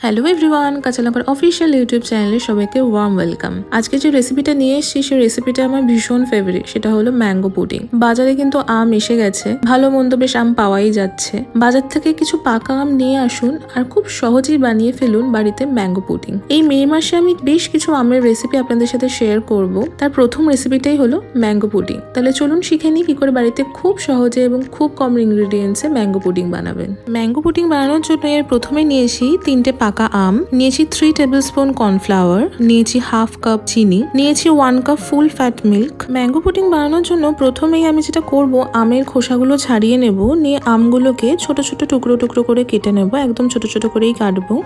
Hello everyone, কাঁচা লঙ্কার official YouTube চ্যানেলে সবাইকে ওয়ার্ম ওয়েলকাম। আজকে যে রেসিপিটা নিয়ে এসেছি সেই রেসিপিটা আমার ভীষণ ফেভারিট, সেটা হলো ম্যাঙ্গো পুডিং। বাজারে কিন্তু আম এসে গেছে, ভালো মন্দ বেশ আম পাওয়াই যাচ্ছে। বাজার থেকে কিছু পাকা আম নিয়ে আসুন আর খুব সহজেই বানিয়ে ফেলুন বাড়িতে ম্যাঙ্গো পুডিং। এই মে মাসে আমি বেশ কিছু আমের রেসিপি আপনাদের সাথে শেয়ার করব। তার প্রথম রেসিপিটাই হলো ম্যাঙ্গো পুডিং। তাহলে চলুন শিখে নিই কি করে বাড়িতে খুব সহজে এবং খুব কম ইনগ্রিডিয়েন্টসে ম্যাঙ্গো পুডিং বানাবেন। ম্যাঙ্গো পুডিং বানানোর জন্য এর প্রথমে নিয়েছি 3টে পাকা আম, নিয়েছি 3 টেবিলস্পুন কর্নফ্লাওয়ার, নিয়েছি হাফ কাপ চিনি, নিয়েছি 1 cup full fat milk. Mango pudding বানানোর জন্য প্রথমেই আমি যেটা করব, আমের খোসাগুলো ছাড়িয়ে নেব, নিয়ে আমগুলোকে ছোট ছোট টুকরো টুকরো করে কেটে নেব, একদম ছোট ছোট করেই কাটবো।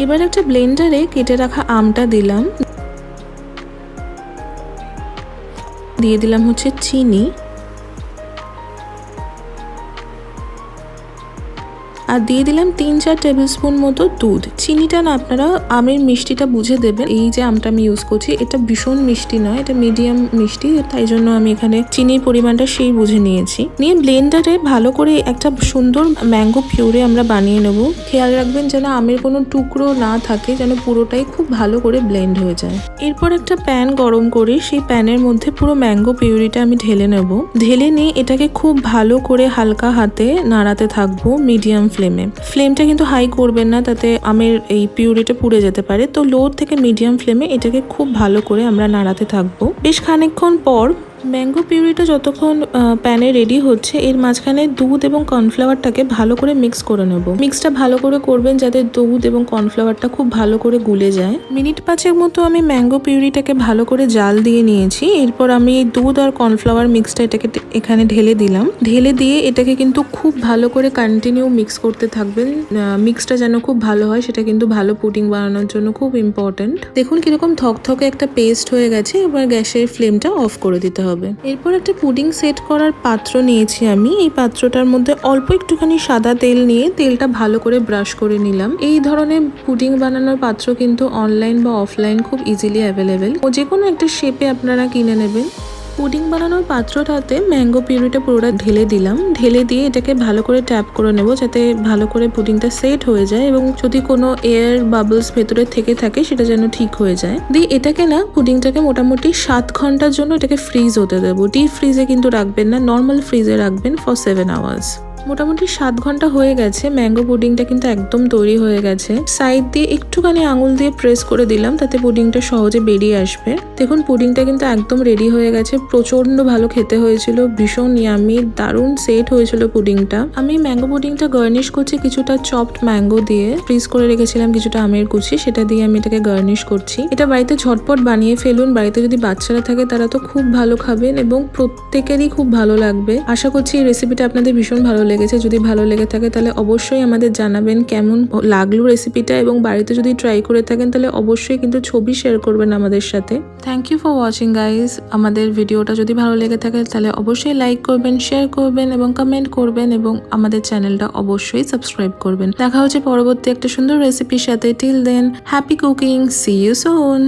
এবার একটা ব্লেন্ডারে কেটে রাখা আমটা দিলাম, দিয়ে দিলাম হচ্ছে চিনি, আর দিয়ে দিলাম 3-4 টেবিলস্পুন মতো দুধ। চিনিটা না আপনারা আমের মিষ্টিটা বুঝে দেবেন। এই যে আমটা আমি ইউজ করছি এটা ভীষণ মিষ্টি নয়, এটা মিডিয়াম মিষ্টি, তাই জন্য আমি এখানে চিনির পরিমাণটা সেই বুঝে নিয়েছি। নিয়ে ব্লেন্ডারে ভালো করে একটা সুন্দর ম্যাঙ্গো পিউরে আমরা বানিয়ে নেব। খেয়াল রাখবেন যেন আমের কোনো টুকরো না থাকে, যেন পুরোটাই খুব ভালো করে ব্লেন্ড হয়ে যায়। এরপর একটা প্যান গরম করে সেই প্যানের মধ্যে পুরো ম্যাঙ্গো পিউরিটা আমি ঢেলে নেব। ঢেলে নিয়ে এটাকে খুব ভালো করে হালকা হাতে নাড়াতে থাকবো মিডিয়াম ফ্লেমটা কিন্তু হাই করবেন না, তাতে আমের এই পিউরিটা পুড়ে যেতে পারে। তো লো থেকে মিডিয়াম ফ্লেমে এটাকে খুব ভালো করে আমরা নাড়াতে থাকবো। বেশ খানিকক্ষণ পর ম্যাঙ্গো পিউরিটা যতক্ষণ প্যানে রেডি হচ্ছে, এর মাঝখানে দুধ এবং কর্নফ্লাওয়ারটাকে ভালো করে মিক্স করে নেব। মিক্সটা ভালো করে করবেন যাতে দুধ এবং কর্নফ্লাওয়ারটা খুব ভালো করে গুলে যায়। মিনিট 5 মতো আমি ম্যাঙ্গো পিউরিটাকে ভালো করে জাল দিয়ে নিয়েছি। এরপর আমি এই দুধ আর কর্নফ্লাওয়ার মিক্সটা এটাকে এখানে ঢেলে দিলাম। ঢেলে দিয়ে এটাকে কিন্তু খুব ভালো করে কন্টিনিউ মিক্স করতে থাকবেন। মিক্সটা যেন খুব ভালো হয়, সেটা কিন্তু ভালো পুডিং বানানোর জন্য খুব ইম্পর্টেন্ট। দেখুন কিরকম থকথকে একটা পেস্ট হয়ে গেছে। এবার গ্যাসের ফ্লেমটা অফ করে দিতে হবে। এরপর একটা পুডিং সেট করার পাত্র নিয়েছি আমি। এই পাত্রটার মধ্যে অল্প একটুখানি সাদা তেল নিয়ে তেলটা ভালো করে ব্রাশ করে নিলাম। এই ধরনের পুডিং বানানোর পাত্র কিন্তু অনলাইন বা অফলাইন খুব ইজিলি অ্যাভেলেবেল, ও যে কোনো একটা শেপে আপনারা কিনে নেবেন। পুডিং বানানোর পাত্রটাতে ম্যাঙ্গো পিউরিটা পুরোটা ঢেলে দিলাম। ঢেলে দিয়ে এটাকে ভালো করে ট্যাপ করে নেব, যাতে ভালো করে পুডিংটা সেট হয়ে যায় এবং যদি কোনো এয়ার বাবলস ভেতরে থেকে থাকে সেটা যেন ঠিক হয়ে যায়। দিয়ে এটাকে না, পুডিংটাকে মোটামুটি 7 ঘন্টার জন্য এটাকে ফ্রিজ হতে দেবো। ডিপ ফ্রিজে কিন্তু রাখবেন না, নর্মাল ফ্রিজে রাখবেন ফর 7 আওয়ার্স। মোটামুটি 7 ঘন্টা হয়ে গেছে। ম্যাঙ্গো পুডিংটা কিন্তু একদম তৈরি হয়ে গেছে। সাইড দিয়ে একটুখানি আঙুল দিয়ে প্রেস করে দিলাম, তাতে পুডিংটা সহজে বেরিয়ে আসবে। দেখুন পুডিংটা কিন্তু একদম রেডি হয়ে গেছে। প্রচন্ড ভালো খেতে হয়েছিল, ভীষণ ইয়ামি, দারুণ সেট হয়েছিল পুডিংটা। আমি ম্যাঙ্গো পুডিংটা গার্নিশ করছি কিছুটা চপড ম্যাঙ্গো দিয়ে। ফ্রিজ করে রেখেছিলাম কিছুটা আমের কুচি, সেটা দিয়ে আমি এটাকে গার্নিশ করছি। এটা বাড়িতে ঝটপট বানিয়ে ফেলুন। বাড়িতে যদি বাচ্চারা থাকে তারা তো খুব ভালো খাবেন এবং প্রত্যেকেরই খুব ভালো লাগবে। আশা করছি এই রেসিপিটা আপনাদের ভীষণ ভালো লেগেছে। যদি ভালো লেগে থাকে তাহলে অবশ্যই আমাদের জানাবেন কেমন লাগলো রেসিপিটা, এবং বাড়িতে যদি ট্রাই করে থাকেন তাহলে অবশ্যই কিন্তু ছবি শেয়ার করবেন আমাদের সাথে। Thank you for watching guys. আমাদের ভিডিওটা যদি ভালো লেগে থাকে তাহলে অবশ্যই লাইক করবেন, শেয়ার করবেন এবং কমেন্ট করবেন, এবং আমাদের চ্যানেলটা অবশ্যই সাবস্ক্রাইব করবেন। দেখা হচ্ছে পরবর্তী একটা সুন্দর রেসিপির সাথে। Till then, happy cooking, see you soon.